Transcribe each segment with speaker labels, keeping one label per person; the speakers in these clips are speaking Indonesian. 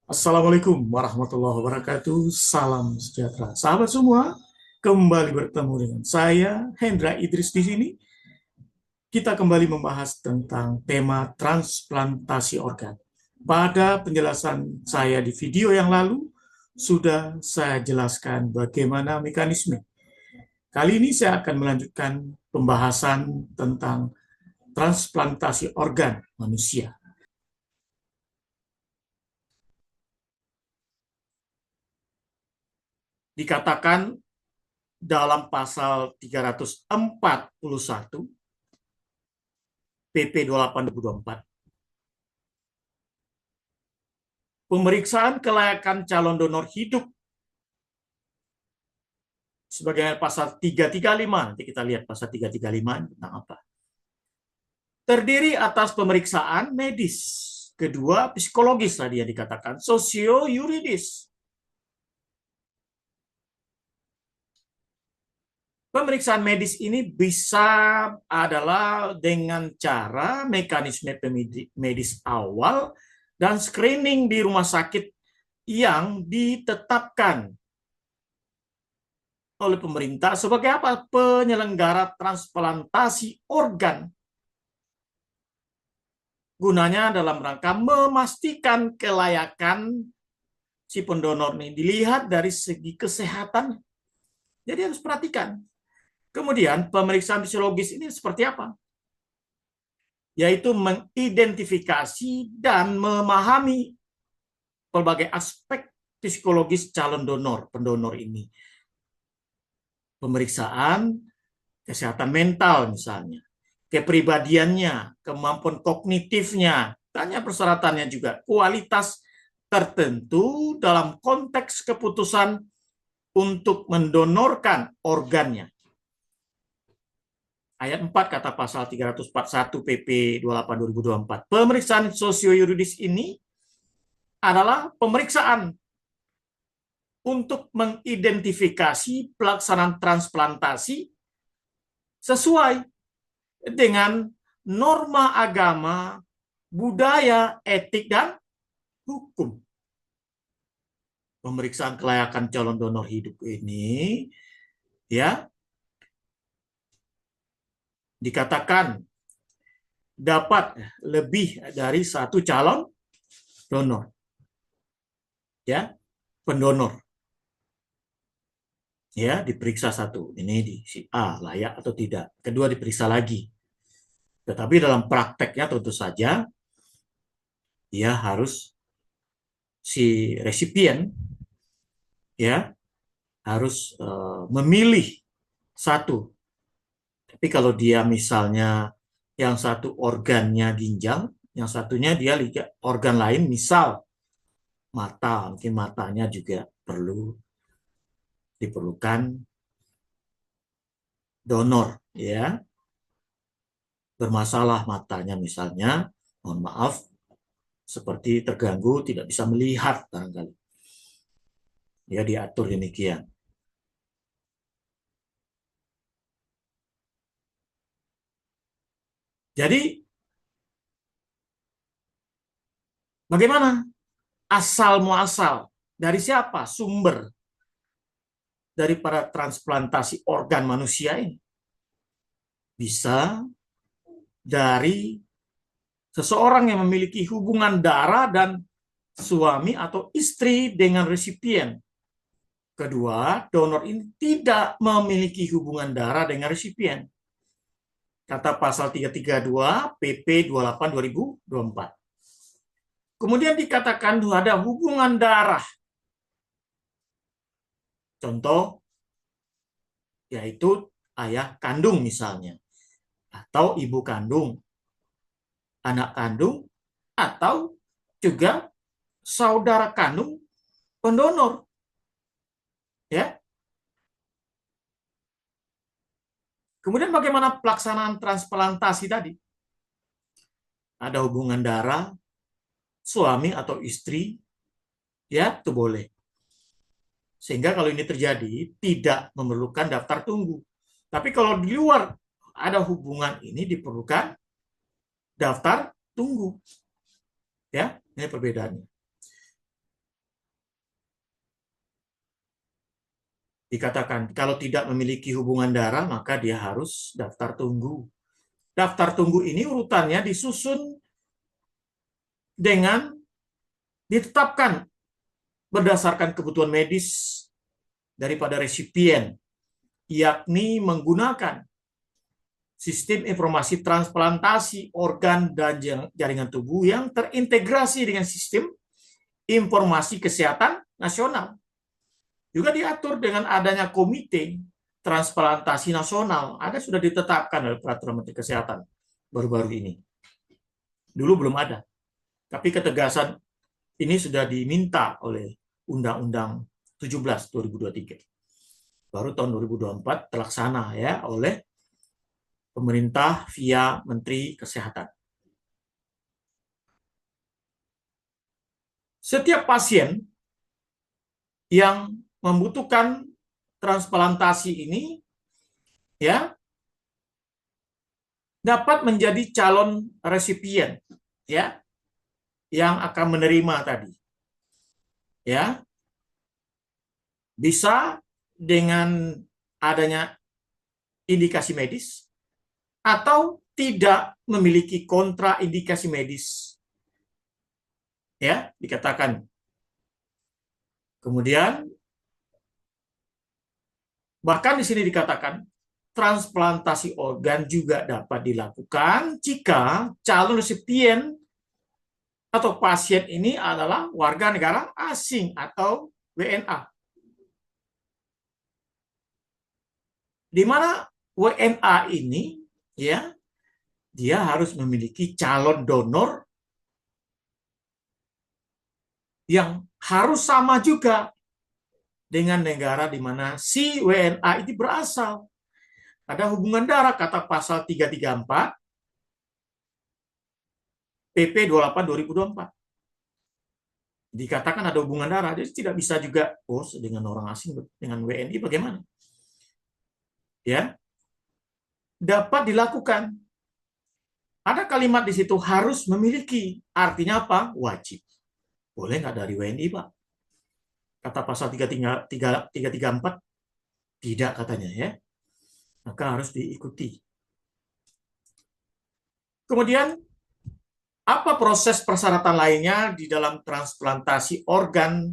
Speaker 1: Assalamualaikum warahmatullahi wabarakatuh. Salam sejahtera. Sahabat semua, kembali bertemu dengan saya, Hendra Idris di sini. Kita kembali membahas tentang tema transplantasi organ. Pada penjelasan saya di video yang lalu, sudah saya jelaskan bagaimana mekanisme. Kali ini saya akan melanjutkan pembahasan tentang transplantasi organ manusia. Dikatakan dalam pasal 341 PP 28 2024, pemeriksaan kelayakan calon donor hidup sebagai pasal 335, nanti kita lihat pasal 335 tentang apa. Terdiri atas pemeriksaan medis, kedua psikologis tadi yang dikatakan, sosio-yuridis. Pemeriksaan medis ini bisa adalah dengan cara mekanisme medis awal dan screening di rumah sakit yang ditetapkan oleh pemerintah sebagai apa? Penyelenggara transplantasi organ. Gunanya dalam rangka memastikan kelayakan si pendonor ini dilihat dari segi kesehatan. Jadi harus perhatikan. Kemudian pemeriksaan fisiologis ini seperti apa? Yaitu mengidentifikasi dan memahami berbagai aspek psikologis calon donor, pendonor ini. Pemeriksaan kesehatan mental misalnya, kepribadiannya, kemampuan kognitifnya, tanya persyaratannya juga, kualitas tertentu dalam konteks keputusan untuk mendonorkan organnya. Ayat 4 kata pasal 341 PP 28 2024. Pemeriksaan sosio-yuridis ini adalah pemeriksaan untuk mengidentifikasi pelaksanaan transplantasi sesuai dengan norma agama, budaya, etik, dan hukum. Pemeriksaan kelayakan calon donor hidup ini ya dikatakan dapat lebih dari satu calon donor, ya, pendonor, ya, diperiksa satu, ini di si A layak atau tidak, kedua diperiksa lagi. Tetapi dalam prakteknya tentu saja dia harus si resipien ya harus memilih satu. Tapi kalau dia misalnya yang satu organnya ginjal, yang satunya dia organ lain, misal mata, mungkin matanya juga diperlukan donor, ya. Bermasalah matanya misalnya, mohon maaf, seperti terganggu, tidak bisa melihat barangkali. Ya, diatur demikian. Jadi, bagaimana asal muasal? Dari siapa sumber daripada transplantasi organ manusia ini? Bisa dari seseorang yang memiliki hubungan darah dan suami atau istri dengan resipien. Kedua, donor ini tidak memiliki hubungan darah dengan resipien. Kata pasal 332 PP 28 2024. Kemudian dikatakan ada hubungan darah. Contoh, yaitu ayah kandung misalnya, atau ibu kandung, anak kandung, atau juga saudara kandung pendonor. Ya. Kemudian bagaimana pelaksanaan transplantasi tadi? Ada hubungan darah, suami atau istri, ya itu boleh. Sehingga kalau ini terjadi, tidak memerlukan daftar tunggu. Tapi kalau di luar ada hubungan ini diperlukan daftar tunggu. Ya, ini perbedaannya. Dikatakan kalau tidak memiliki hubungan darah maka dia harus daftar tunggu. Daftar tunggu ini urutannya disusun dengan ditetapkan berdasarkan kebutuhan medis daripada resipien, yakni menggunakan sistem informasi transplantasi organ dan jaringan tubuh yang terintegrasi dengan sistem informasi kesehatan nasional. Juga diatur dengan adanya komite transplantasi nasional. Ada sudah ditetapkan oleh peraturan Menteri Kesehatan baru-baru ini. Dulu belum ada. Tapi ketegasan ini sudah diminta oleh Undang-Undang 17 2023. Baru tahun 2024 terlaksana ya oleh pemerintah via Menteri Kesehatan. Setiap pasien yang membutuhkan transplantasi ini ya dapat menjadi calon resipien ya yang akan menerima tadi. Ya. Bisa dengan adanya indikasi medis atau tidak memiliki kontraindikasi medis. Ya, dikatakan. Kemudian bahkan di sini dikatakan transplantasi organ juga dapat dilakukan jika calon resipien atau pasien ini adalah warga negara asing atau WNA. Di mana WNA ini ya dia harus memiliki calon donor yang harus sama juga dengan negara di mana si WNA itu berasal. Ada hubungan darah kata pasal 334 PP 28 2024. Dikatakan ada hubungan darah, jadi tidak bisa juga dengan orang asing dengan WNI bagaimana? Ya. Dapat dilakukan. Ada kalimat di situ harus memiliki. Artinya apa? Wajib. Boleh nggak dari WNI, Pak? Kata pasal 334 tidak katanya ya. Maka harus diikuti. Kemudian apa proses persyaratan lainnya di dalam transplantasi organ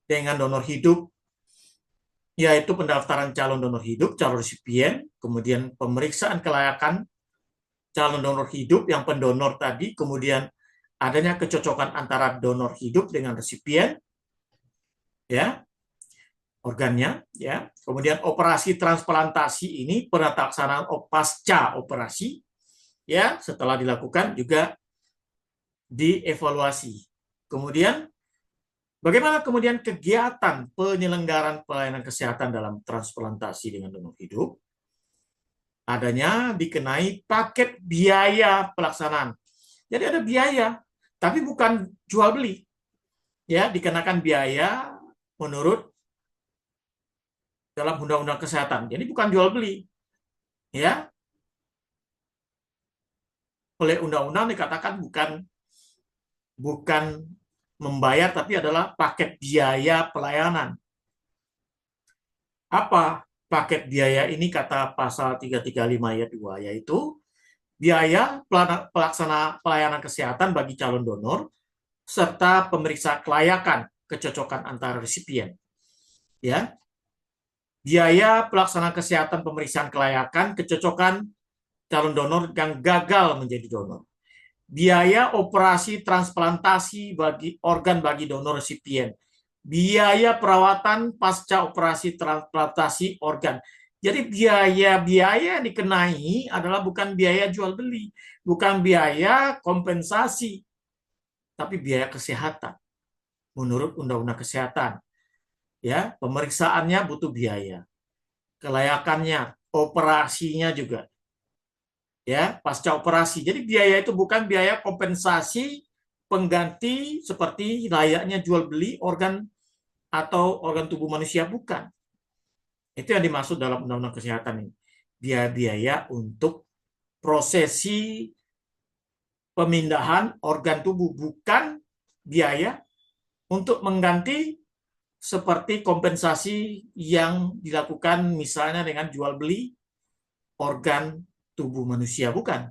Speaker 1: dengan donor hidup? Yaitu pendaftaran calon donor hidup, calon resipien, kemudian pemeriksaan kelayakan calon donor hidup yang pendonor tadi, kemudian adanya kecocokan antara donor hidup dengan resipien, ya, organnya, ya. Kemudian operasi transplantasi ini pelaksanaan pasca operasi, ya, setelah dilakukan juga dievaluasi. Kemudian bagaimana kemudian kegiatan penyelenggaraan pelayanan kesehatan dalam transplantasi dengan donor hidup? Adanya dikenai paket biaya pelaksanaan. Jadi ada biaya, tapi bukan jual beli. Ya, dikenakan biaya menurut dalam Undang-Undang Kesehatan. Jadi bukan jual beli. Ya. Oleh undang-undang dikatakan bukan membayar tapi adalah paket biaya pelayanan. Apa paket biaya ini kata pasal 335 ayat 2 yaitu biaya pelaksana pelayanan kesehatan bagi calon donor serta pemeriksa kelayakan kecocokan antara resipien. Ya. Biaya pelaksana kesehatan pemeriksaan kelayakan kecocokan calon donor yang gagal menjadi donor. Biaya operasi transplantasi bagi organ bagi donor resipien. Biaya perawatan pasca operasi transplantasi organ. Jadi biaya-biaya yang dikenai adalah bukan biaya jual beli, bukan biaya kompensasi, tapi biaya kesehatan. Menurut Undang-Undang Kesehatan, ya, pemeriksaannya butuh biaya. Kelayakannya, operasinya juga. Ya, pasca operasi. Jadi biaya itu bukan biaya kompensasi pengganti seperti layaknya jual beli organ atau organ tubuh manusia, bukan. Itu yang dimaksud dalam Undang-Undang Kesehatan ini. Biaya-biaya untuk prosesi pemindahan organ tubuh, bukan biaya untuk mengganti seperti kompensasi yang dilakukan misalnya dengan jual beli organ tubuh manusia, bukan.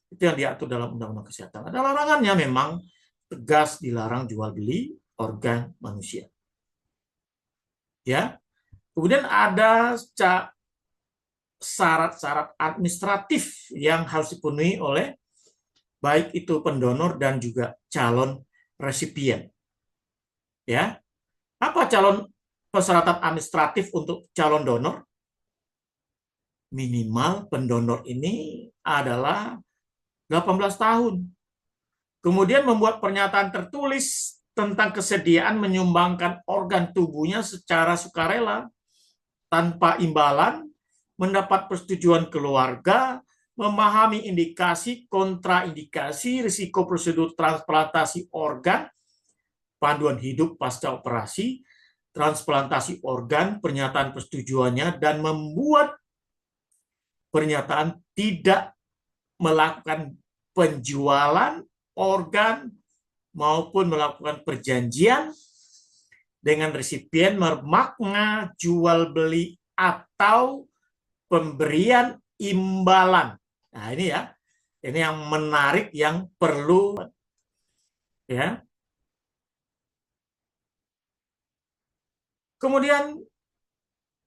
Speaker 1: Itu yang diatur dalam Undang-Undang Kesehatan. Ada larangannya, memang tegas dilarang jual beli organ manusia. Ya. Kemudian ada syarat-syarat administratif yang harus dipenuhi oleh baik itu pendonor dan juga calon resipien. Ya. Apa persyaratan administratif untuk calon donor? Minimal pendonor ini adalah 18 tahun. Kemudian membuat pernyataan tertulis tentang kesediaan menyumbangkan organ tubuhnya secara sukarela, tanpa imbalan, mendapat persetujuan keluarga, memahami indikasi, kontraindikasi, risiko prosedur transplantasi organ, panduan hidup pasca operasi, transplantasi organ, pernyataan persetujuannya, dan membuat pernyataan tidak melakukan penjualan organ maupun melakukan perjanjian dengan resipien bermakna jual beli atau pemberian imbalan. Nah, ini ya. Ini yang menarik, yang perlu ya. Kemudian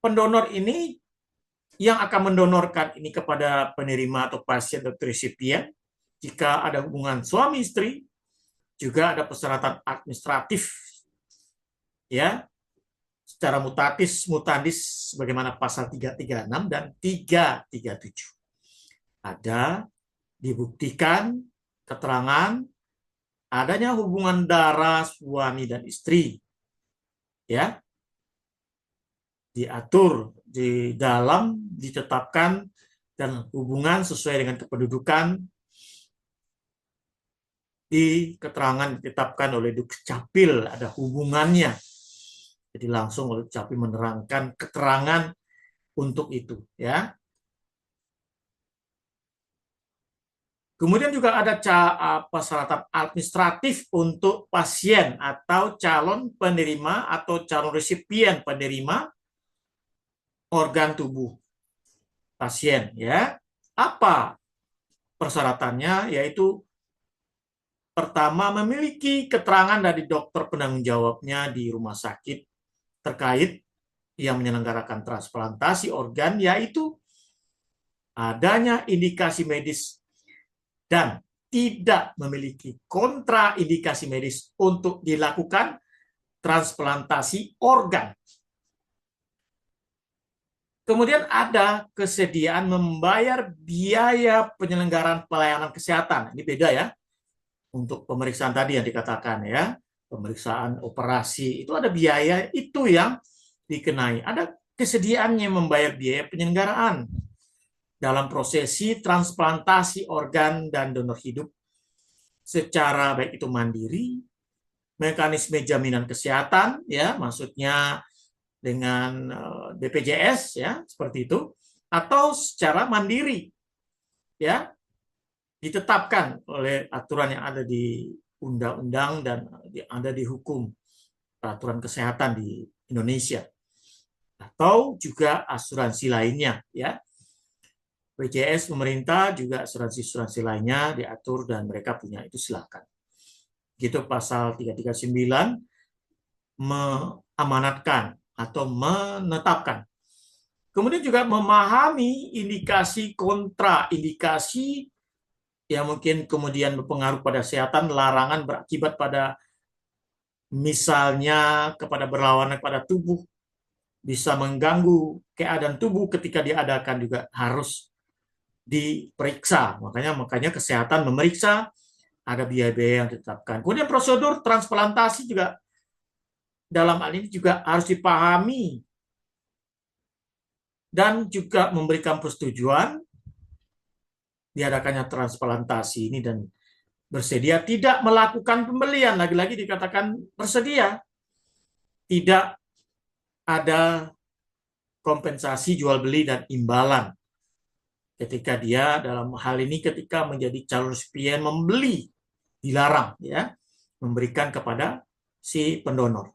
Speaker 1: pendonor ini yang akan mendonorkan ini kepada penerima atau pasien atau resipien, jika ada hubungan suami istri, juga ada persyaratan administratif ya, secara mutandis sebagaimana pasal 336 dan 337. Ada dibuktikan keterangan adanya hubungan darah suami dan istri. Ya. Diatur di dalam, ditetapkan, dan hubungan sesuai dengan kependudukan di keterangan ditetapkan oleh Dukcapil, ada hubungannya. Jadi langsung oleh Dukcapil menerangkan keterangan untuk itu, ya. Kemudian juga ada persyaratan administratif untuk pasien atau calon penerima atau calon resipien penerima organ tubuh pasien, ya. Apa persyaratannya? Yaitu pertama, memiliki keterangan dari dokter penanggung jawabnya di rumah sakit terkait yang menyelenggarakan transplantasi organ, yaitu adanya indikasi medis dan tidak memiliki kontraindikasi medis untuk dilakukan transplantasi organ. Kemudian ada kesediaan membayar biaya penyelenggaraan pelayanan kesehatan. Ini beda ya. Untuk pemeriksaan tadi yang dikatakan ya, pemeriksaan operasi itu ada biaya itu yang dikenai. Ada kesediaannya membayar biaya penyelenggaraan dalam prosesi transplantasi organ dan donor hidup secara baik itu mandiri, mekanisme jaminan kesehatan ya, maksudnya dengan BPJS ya, seperti itu, atau secara mandiri ya, ditetapkan oleh aturan yang ada di undang-undang dan ada di hukum peraturan kesehatan di Indonesia, atau juga asuransi lainnya ya. BPJS pemerintah juga asuransi lainnya diatur dan mereka punya, itu silakan. Gitu pasal 339 mengamanatkan atau menetapkan. Kemudian juga memahami indikasi kontraindikasi yang mungkin kemudian berpengaruh pada kesehatan, larangan berakibat pada misalnya kepada berlawanan pada tubuh, bisa mengganggu keadaan tubuh ketika diadakan, juga harus diperiksa. Makanya kesehatan memeriksa, ada biaya-biaya yang ditetapkan. Kemudian prosedur transplantasi juga dalam hal ini juga harus dipahami dan juga memberikan persetujuan diadakannya transplantasi ini dan bersedia tidak melakukan pembelian. Lagi-lagi dikatakan bersedia. Tidak ada kompensasi jual beli dan imbalan. ketika dia dalam hal ini ketika menjadi calon resipien membeli, dilarang ya memberikan kepada si pendonor.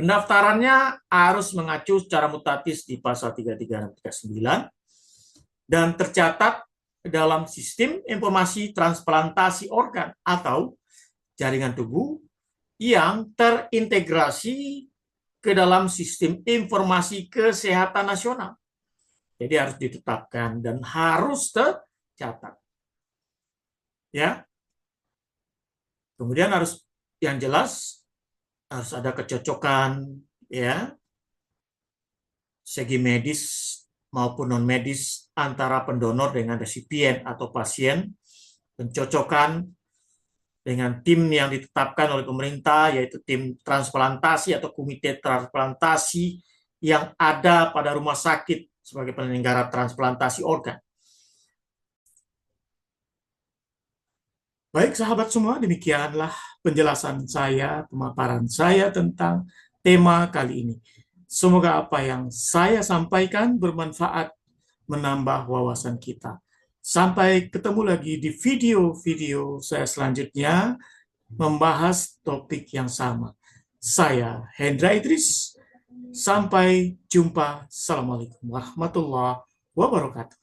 Speaker 1: Pendaftarannya harus mengacu secara mutatis di pasal 33 dan 39 dan tercatat dalam sistem informasi transplantasi organ atau jaringan tubuh yang terintegrasi ke dalam sistem informasi kesehatan nasional. Jadi harus ditetapkan dan harus tercatat. Ya. Kemudian harus yang jelas harus ada kecocokan ya segi medis maupun non medis antara pendonor dengan resipien atau pasien, pencocokan dengan tim yang ditetapkan oleh pemerintah yaitu tim transplantasi atau komite transplantasi yang ada pada rumah sakit sebagai penyelenggara transplantasi organ. Baik sahabat semua, demikianlah penjelasan saya, pemaparan saya tentang tema kali ini. Semoga apa yang saya sampaikan bermanfaat, menambah wawasan kita. Sampai ketemu lagi di video-video saya selanjutnya membahas topik yang sama. Saya Hendra Idris. Sampai jumpa. Assalamualaikum warahmatullahi wabarakatuh.